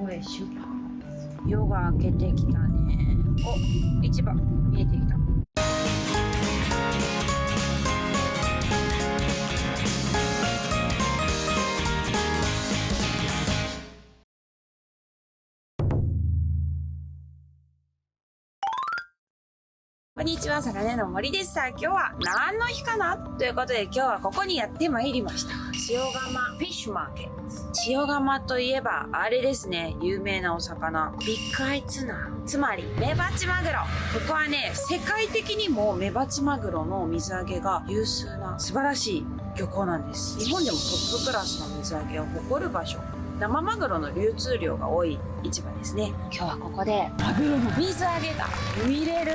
港へ出発。夜が明けてきたね。お、市場見えてきた。こんにちは、さかねの森です。さあ、今日は何の日かなということで、今日はここにやってまいりました。塩釜フィッシュマーケット。塩釜といえば、あれですね、有名なお魚。ビッグアイツナー。つまり、メバチマグロ。ここはね、世界的にもメバチマグロの水揚げが有数な素晴らしい漁港なんです。日本でもトップクラスの水揚げを誇る場所。生マグロの流通量が多い市場ですね。今日はここでマグロの水揚げが見れる。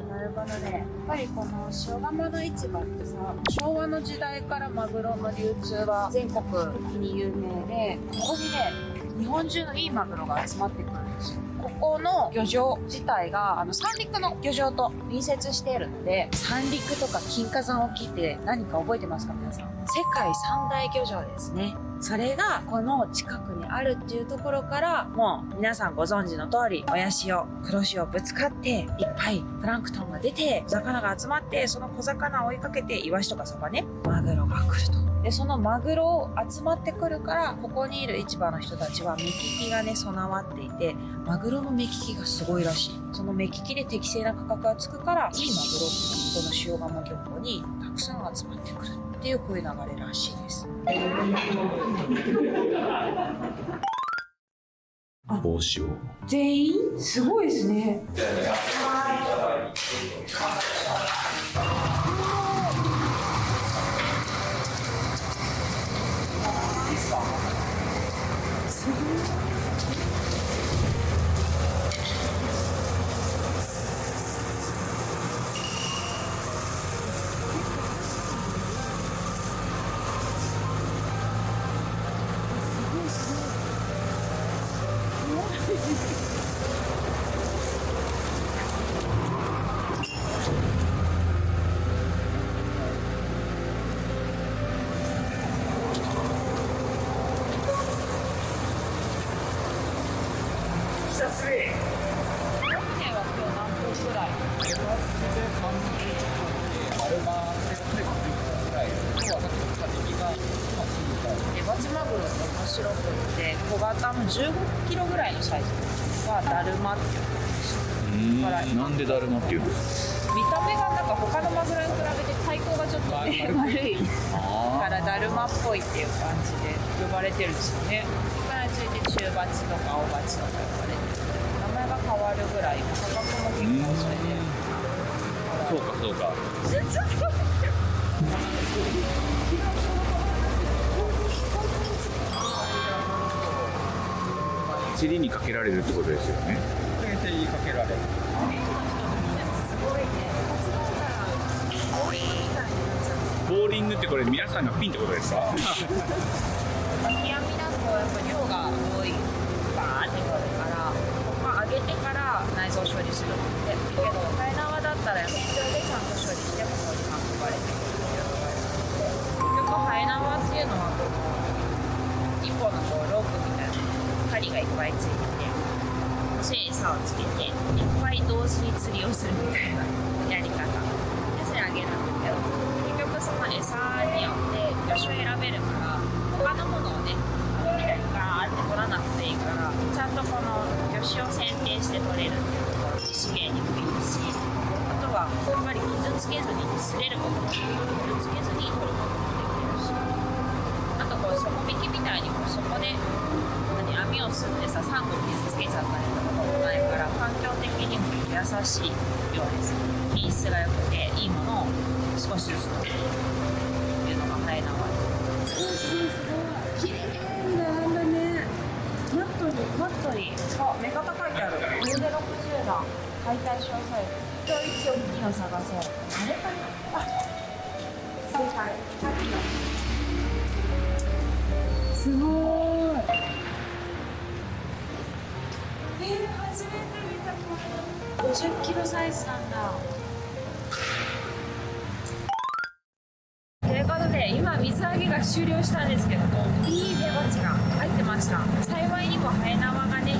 なるほどね。やっぱりこの塩釜の市場ってさ、昭和の時代からマグロの流通は全国的に有名で、ここにね、日本中のいいマグロが集まってくるんですよ。ここの漁場自体が三陸の漁場と隣接しているので、三陸とか金華山沖って何か覚えてますか皆さん。世界三大漁場ですね。それがこの近くにあるっていうところから、もう皆さんご存知の通り、親潮、黒潮ぶつかっていっぱいプランクトンが出て、魚が集まって、その小魚を追いかけてイワシとかサバね、マグロが来ると。でそのマグロ集まってくるから、ここにいる市場の人たちは目利きがね備わっていて、マグロの目利きがすごいらしい。その目利きで適正な価格がつくから、いいマグロってこの塩釜漁港にたくさん集まってくるっていうこういう流れらしいです。帽子を全員すごいですね。久しぶり。メバチマグロって面白くって小型の15キロぐらいのサイズはダルマっていうんです。なんでだるまっていうんですか？見た目がなんか他のマグロに比べて体高がちょっとね丸いからダルマっぽいっていう感じで呼ばれてるんですよね。それについて中バチとか青バチとか呼ばれてる。名前が変わるぐらい価格も結構それで。そうかそうか。尻にかけられるってことですよね。手にかけられる。ボーリングってこれ皆さんがピンってことですか？極みだとやっぱ量が多いバーってくるから、揚げてから内臓処理するってけど、替え縄だったら現状でちゃんと処理してここに運ばれてくるっていうのがあるので、結局替え縄っていうのは一本のこうロープみたいな針がいっぱいついてて、それに餌をつけていっぱい同時に釣りをするみたいなやり方でそれあげるんだけど、結局その餌によって魚種選べるから、他のものをねみたいにガーって取らなくていいから、ちゃんとこの魚種を選定して取れるっていうところで資源にもいいし、あとはやっぱり傷つけずに擦れることもできる、傷つけずに取ることもできるし、あとこう底引きみたいにこうそこで網を吸ってさ、サンゴ傷つけちゃったりとかもないから、環境的にも優しい量です。品質が良くていいものを少しずつ取るっていうのが生えながら。綺麗に並んだね。マットにあ、目方書いてある。これで60段解体小サイズ。今日一応大きいの探そう。あれかな。あ、正解。さっきの。すごーい。初めて見た。これ50キロサイズなんだ。ということで今水揚げが終了したんですけども、いいメバチが入ってました。幸いにもハエ縄がね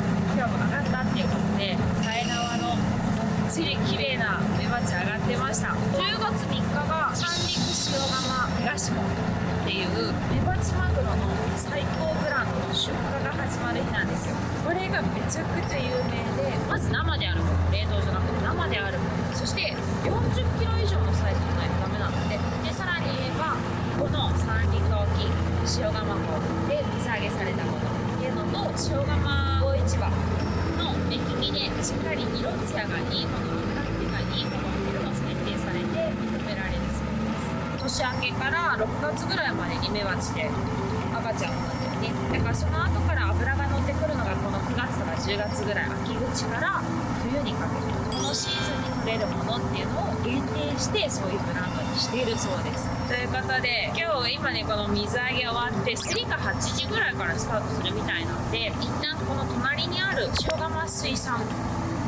なんですよ。これがめちゃくちゃ有名で、まず生であるもの、冷凍じゃなくて生であるもの、そして40キロ以上のサイズじゃないとダメなので、さらに言えばこの三陸沖塩釜港で水揚げされたものっていうのと、塩釜魚市場の目利きでしっかり色艶がいいもの、形がいいものっていうのが選定されて認められるそうです。年明けから6月ぐらいまでに芽はちで赤ちゃんになってるね。だからその後から脂が乗ってくるのがこの9月から10月ぐらい、秋口から冬にかけてこのシーズンに取れるものっていうのを限定してそういうブランドにしているそうです。ということで今ねこの水揚げ終わって競りが8時ぐらいからスタートするみたいなので、一旦この隣にある塩釜水産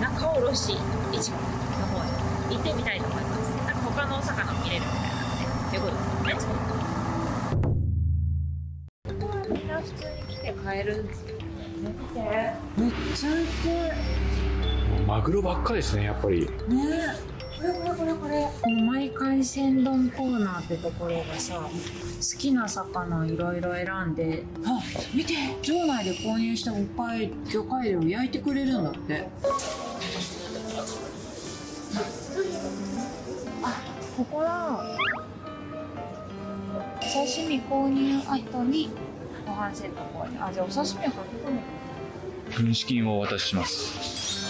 仲卸市場の方に行ってみたいと思います。なんか他のお魚も見れるみたいなので、ということでレッツゴー。みんな普通に来て買えるんですよ。見て、めっちゃ売ってマグロばっかですね、やっぱり。ね。これこの毎回鮮丼コーナーってところがさ、好きな魚いろいろ選んで、あ、見て、場内で購入した魚介類を焼いてくれるんだって。あ、ここだ。お刺身購入後にご飯セット購入。あ、じゃあお刺身は買ってこない。軍資金をお渡しします。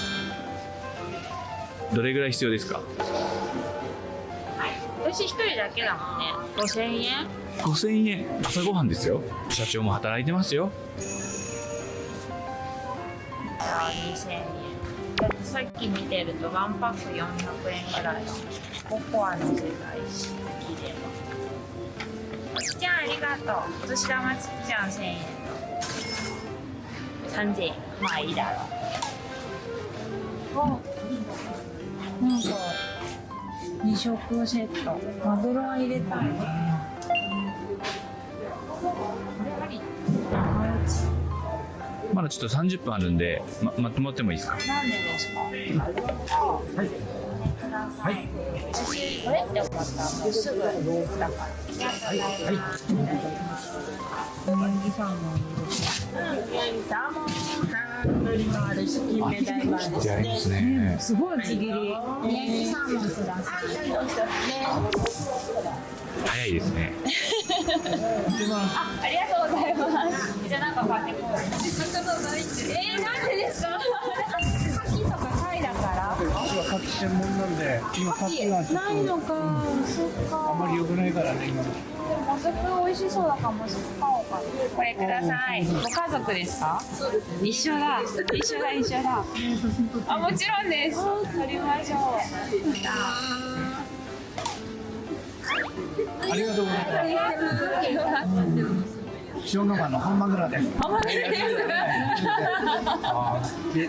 どれぐらい必要ですか？私一人だけだもんね。5000円。5000円。朝ごはんですよ。社長も働いてますよ。じゃあ2000円。だってさっき見てるとワンパック400円ぐらいだ。ココアの世界史きれば。ちきちゃんありがとう。お年玉ちきちゃん1000円と3000円。まあいいだろう。なんか2食セット。マグロは入れたのね。まだちょっと30分あるんで、待ってもらってもいいですか？何でですか？はい。私これって思った。もうすぐだから。ありがとうございます。人気サーモンいるし。サーモンのあるし金目鯛バーじゃあいいですね。すごい厚切り。人気サーモンください。早いですね。ありがとうございます。じゃあなんか買ってこう。魚ないって。なんでですか？牡蠣とか貝だから。牡蠣専門なんで、今牡蠣はちょっないのか。そっか。とあまり良くないからね、今。もずく美味しそうだからもずく買おうかな。これください。ご家族ですか？一緒だ。一緒だ。あ、もちろんです。取りましょう。ありがとうございます。塩釜の本マグロです。本マグロで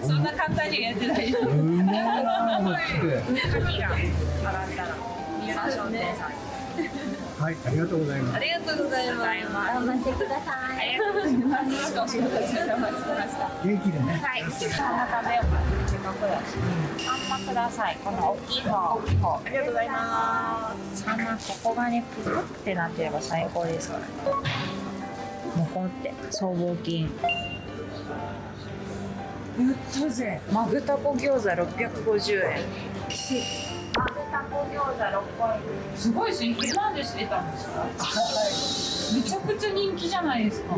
す。そんな簡単にはやってないです。うまい。牡蠣が洗ったら三浦商店さん。はい、ありがとうございます。ありがとうございます。頑張ってください。ありがとうございます。少しお待ちしてました。元気でね。はい、サンマ食べようかな。せっかくだし。サンマください。この大きい方。ありがとうございます。サンマ、ここがね、プルってなってれば最高ですからね。もこって僧帽筋。やったぜ。マグタコ餃子650円。マグタコ餃子6個入り。すごいですね。なんで知れたんですか？めちゃくちゃ人気じゃないですか。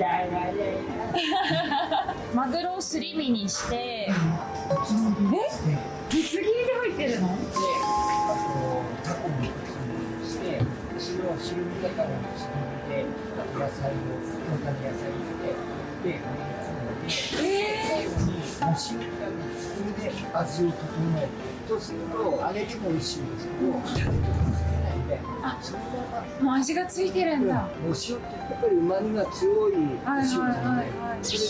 マグロをすり身にして、ぶつ切りで入ってるの？タコにして、それを汁味だからつけて、野菜を、中に野菜を入れて、で、最後に蒸し煮たり、それで味を整える。そうすると、揚げても美味しいんですけど、タレとかつけないんで、それがもう味がついてるんだ。お塩ってやっぱり旨味が強いお塩なんで、それに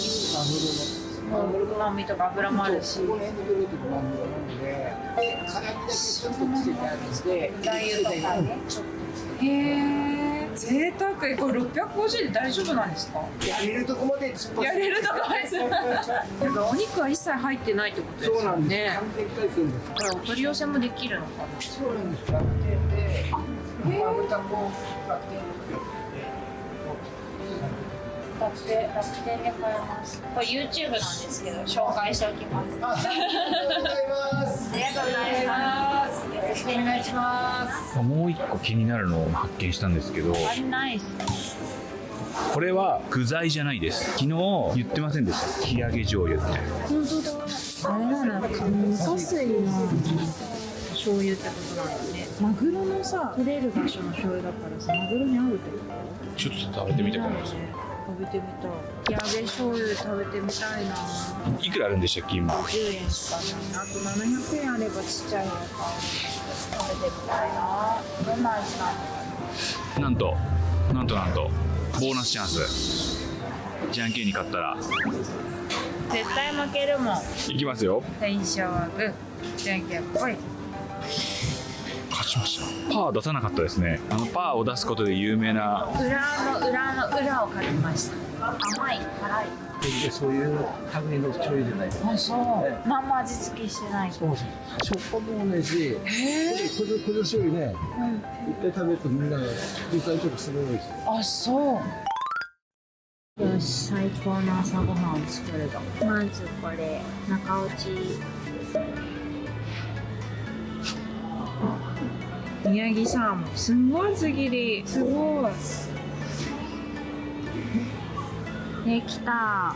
マグロの甘みとか油もあるし。この辺で取れてるマグロなので、で、辛みだけちょっとつけてあるんで、ラー油とかね。へえ。贅沢。これ650円で大丈夫なんですか？やれるとこまで突っ張やれるとこです。なんかお肉は一切入ってないってことですよね。そうなんです。完全回線です。これお取り寄せもできるのかな？そうなんです。楽天で、マグタコ楽天で、楽天で買えます。これ YouTube なんですけど紹介しておきます。ありがとうございます。ありがとうございます。よろしくお願いします。もう一個気になるのを発見したんですけど、ナイス。これは具材じゃないです。昨日言ってませんでした。キアゲ醤油って。本当だ。あれだな、無加水の醤油ってことなんだね。マグロのさ、取れる場所の醤油だからさ、マグロに合うってこと？ちょっと食べてみてください。食べてみたい。キアゲ醤油食べてみたいな。いくらあるんでしたっけ今？ 10円しかない。あと700円あればちっちゃいのか。食べてみたいな。どんな味なのかな。なんとボーナスチャンス。じゃんけんに勝ったら絶対負けるもん。いきますよ。最初はグー、じゃんけんぽい。勝ちました。パー出さなかったですね。パーを出すことで有名な裏をかけました。甘い、辛い。そういう類の醤油じゃない。あ、そう。まんま味付けしてない。そうそう。食感も同じ。この醤油ね、一回食べるとみんな理解とかすごいです。あ、そう。よし、最高の朝ごはんを作るぞ。まずこれ、中落ち。宮城サーモン、すんごい厚切り。すごい。できた。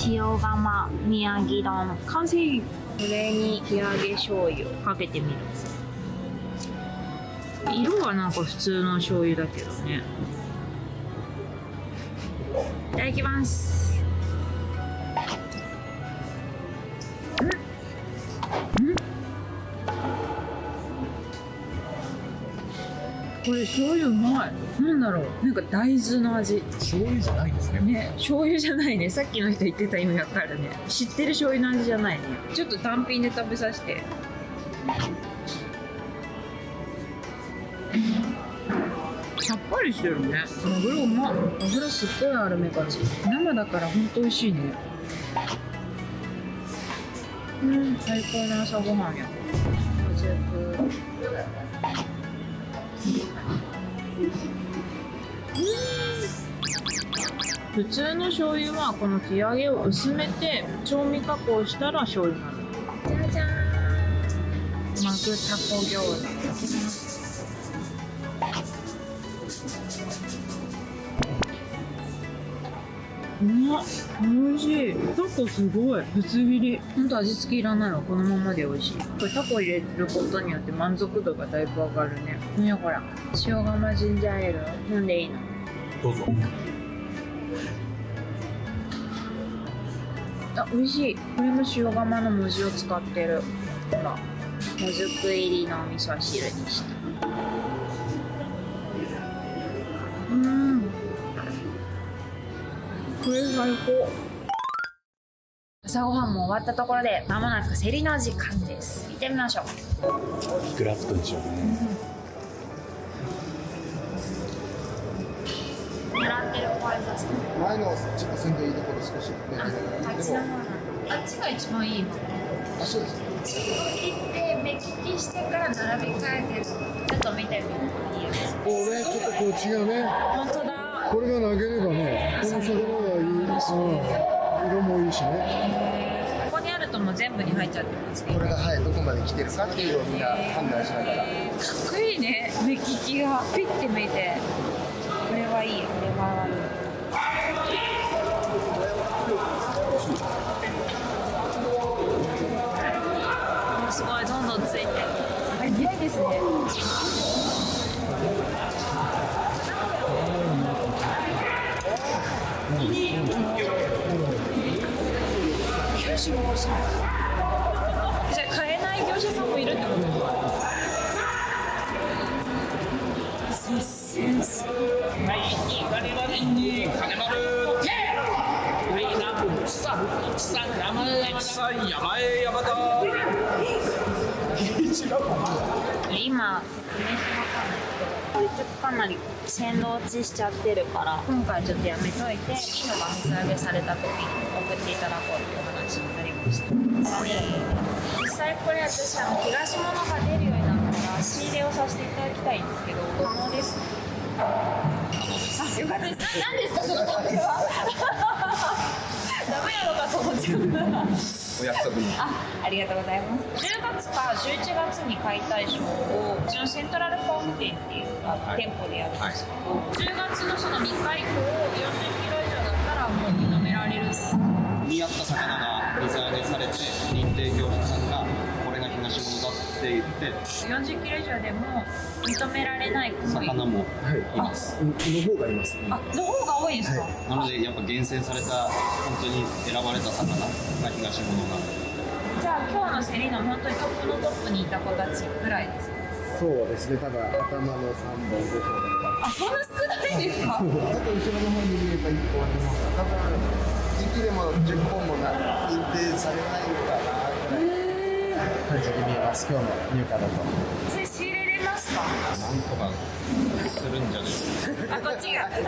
塩釜宮城丼完成。これにキアゲ醤油かけてみる。色はなんか普通の醤油だけどね。いただきます。これ醤油うまい。なんだろう、なんか大豆の味。醤油じゃないですね。ね、醤油じゃないね。さっきの人言ってた意味わかるね。知ってる醤油の味じゃないね。ちょっと単品で食べさせて。さっぱりしてるね。マグロうまっ。油すっごいあるメカチ。生だからほんと美味しいね。最高の朝ごはんや。おじゃく。普通の醤油はこのキアゲを薄めて調味加工したら醤油になる。じゃじゃーん。マグタコ餃子。うまっ、おいしい。タコすごいぶつ切り。ほんと味付けいらないわ。このままで美味しい。これタコ入れることによって満足度がだいぶ上がるね。ね、ほら塩釜ジンジャーエール飲んでいいの？どうぞ。あ、美味しい。これも塩釜の文字を使ってる。ほら、もずく入りのお味噌汁にした。これ最高。朝ごはんも終わったところでまもなく競りの時間です。行ってみましょう。いくらつくんでしょうね。狙ってる子ありますか？前のちょっと鮮度いいところ少しあっちの方なんだ。あっちが一番いいの。あ、そうですね。切って目利きしてから並び替えてる。ちょっと見てみるといいよ。こうね、ちょっとこっちがね、本当だ。これが投げればね、この魚がいい、色もいいしね。ここにあるともう全部に入っちゃってますね。これがはいどこまで来てるかっていうのをみんな判断しながら。かっこいいね。目利きがピッて見て。これはいい。これはいい。すごいどんどんついて。早いですね。じゃあ買えない業者さんもいるってことですか？センス。今説明しなかったんですけど、これちょっとかなり鮮度落ちしちゃってるから今回ちょっとやめといて、いいのが素揚げされた時に送っていただこうっていう話になりました。実際これ私東物が出るようになったら仕入れをさせていただきたいんですけど、可能ですか？よかったです。何ですかそのカフェは。ダメなのかと思っちゃう。お約束に。ありがとうございます。10月か11月に解体ショーをうちのセントラルパーク店っていう店舗でやるんですけど、10月のその3日以降40キロ以上だったらもう認められる。見合った魚が水揚げされて認定業者さんがこれが東物だって言って40キロ以上でも認められない魚もいますの方がいますね。の方が多いんですか、なのでやっぱ厳選された本当に選ばれた魚が東物なんでじゃあ今日の競りの本当にトップのトップにいた子たちぐらいですか。そうですね。ただ頭の3本5本とか。そんな少ないんですか。ちょっと後ろの方に見えば1本あります。多分時期でも10本も認定されないのかなぐらい感じで見えます。今日の入荷だと。それ仕入れれますか。なんとかするんじゃないですか。こっちが。な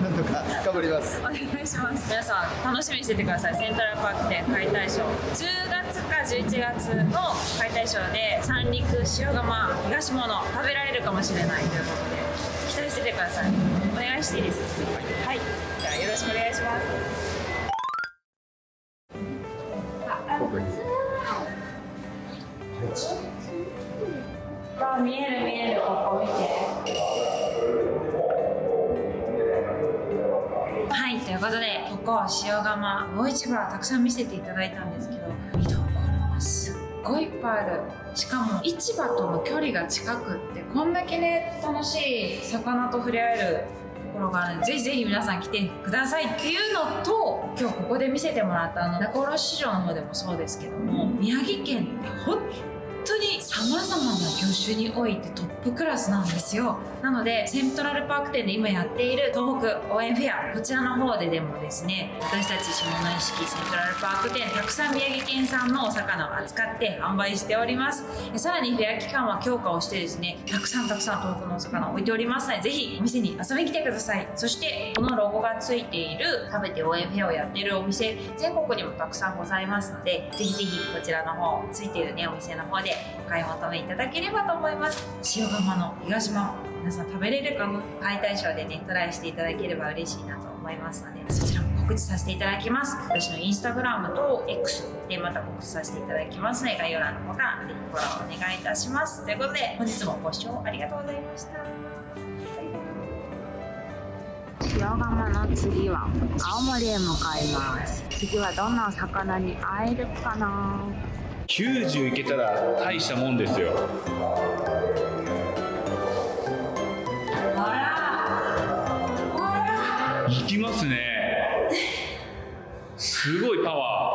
んとか頑張ります。お願いします。皆さん楽しみにしててください。セントラルパーク店解体ショー10月か11月の解体ショーで三陸塩釜東物食べられるかもしれないということで期待しててください。お願いしていいですか。はい、じゃあよろしくお願いします。見える、ここ見て。はい、ということでここ塩釜魚市場たくさん見せていただいたんですけど、見どころがすっごいいっぱいある。しかも市場との距離が近くってこんだけね楽しい魚と触れ合えるところがあるので、ぜひぜひ皆さん来てくださいっていうのと、今日ここで見せてもらった仲卸市場の方でもそうですけども、宮城県って本当に様々な業種においてトップクラスなんですよ。なのでセントラルパーク店で今やっている東北応援フェア、こちらの方でもですね、私たち下関セントラルパーク店たくさん宮城県産のお魚を扱って販売しております。さらにフェア期間は強化をしてですね、たくさん東北のお魚を置いておりますので、ぜひお店に遊びに来てください。そしてこのロゴがついている食べて応援フェアをやっているお店、全国にもたくさんございますので、ぜひぜひこちらの方ついているねお店の方でお買い求めいただければと思います。塩釜の東間、皆さん食べれるかも解体ショーでねトライしていただければ嬉しいなと思いますので、そちらも告知させていただきます。私のインスタグラムと X でまた告知させていただきますので、概要欄の方からぜひフォローお願いいたします。ということで本日もご視聴ありがとうございました。塩釜の次は青森へ向かいます。次はどんなお魚に会えるかな。90いけたら大したもんですよ。いきますね。すごいパワー。